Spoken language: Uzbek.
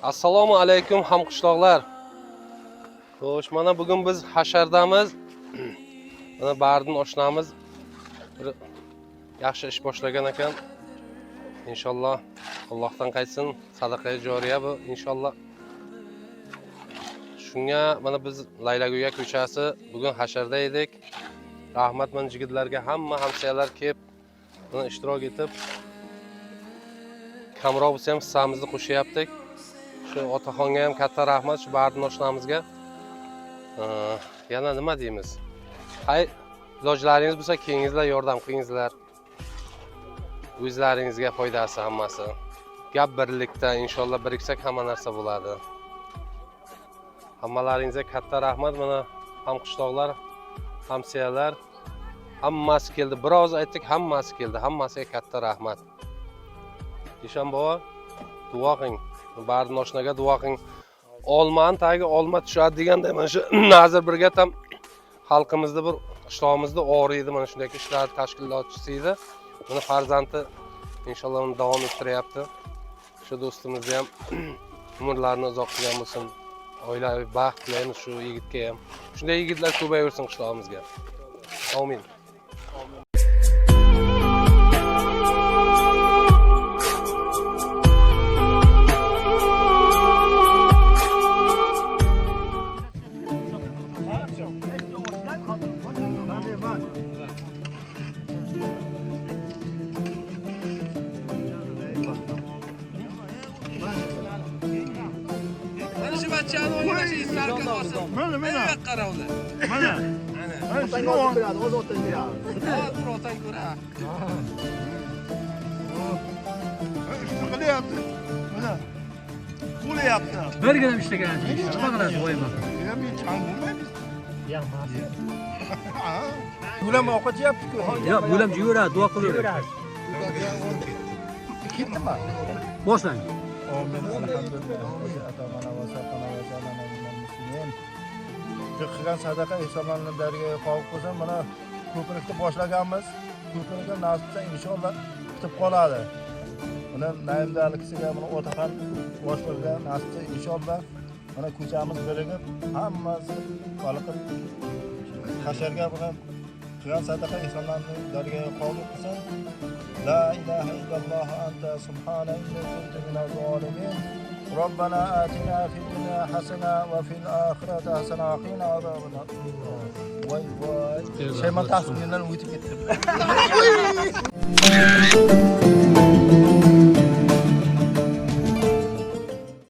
Assalomu alaykum hamqishloqlar. Xo'sh, mana bugun biz hashardamiz. Mana Bardin oshnamiz bir yaxshi ish boshlagan ekan. Inshaalloh Allohdan qaytsin, sadaqa joriya bu inshaalloh. Shunga mana biz Laylaguya ko'chasi bugun hasharda edik. Rahmat men yigitlarga, hamma hamshiralar kelib buni ishtirok etib kamroq bo'lsa ham hissamizni qo'shyaptik. Shu otaxonga ham katta rahmat, shu Bardin oshnamizga. Yana nima deymiz? Hay, ilojlaringiz bo'lsa kengizlar yordam qilingizlar. O'zlaringizga foydasi hammasi. Gap birlikda, inshaalloh biriksak hamma narsa bo'ladi. Hammalaringizga katta rahmat. Mana hamqishloqlar, hamsiyalar hammasi keldi. Biroz aytdik, hammasi keldi. Hammasiga katta rahmat. Ishan bova, duo qiling. Bardin oshnaga duo qiling. Olmani tagi olma tushadi deganda mana shu Nazir birga ham xalqimizda bir qishlog'imizda o'riydi, mana shunday ishlar tashkilotchisi edi. Buni farzandi inshaalloh uni davom ettiryapti. Shu do'stimizni ham umrlarini uzoq qilgan bo'lsin. Oilaviy baxt tilaymiz shu yigitga ham. Shunday yigitlar ko'payaversin qishlog'imizga. Amin. Mana. Qaravlar. Mana. Otang o'tiradi, o'zi o'tiradi. Otang ko'radi. Shuni qilyapti. Mana. Qo'lyapti. Birgina ishlagan ish. Nima qilasiz qo'yma. Ham chang bo'lmaymiz. Bular ovqat yeyapti-ku. Yo'q, bo'lam yuradi, duo qilaveradi. Ketdimi? Boshlang. Amin. Alhamdulillah. Atamana va saqana va jalana muslimin. Qilgan sadaqa insonlarning dariga qo'yib qo'ysam, mana ko'prikni boshlaganmiz. Ko'prikka nasibsa inshaalloh bitib qoladi. Buni Naimdalikisiga, buni Otaxon boshlig'iga nasibsa inshaalloh mana ko'chamiz birigib, hammasi xalqim hasharga bilan qilgan sadaqa insonlarning dariga qo'yib qo'ysam, la ilaha illalloh anta subhanaka inni kuntu minaz zolimin. ربنا آتنا في الدنيا حسنة وفي الآخرة حسنة وقنا عذاب النار. واي شيء ما تعرفون إننا نويت كده.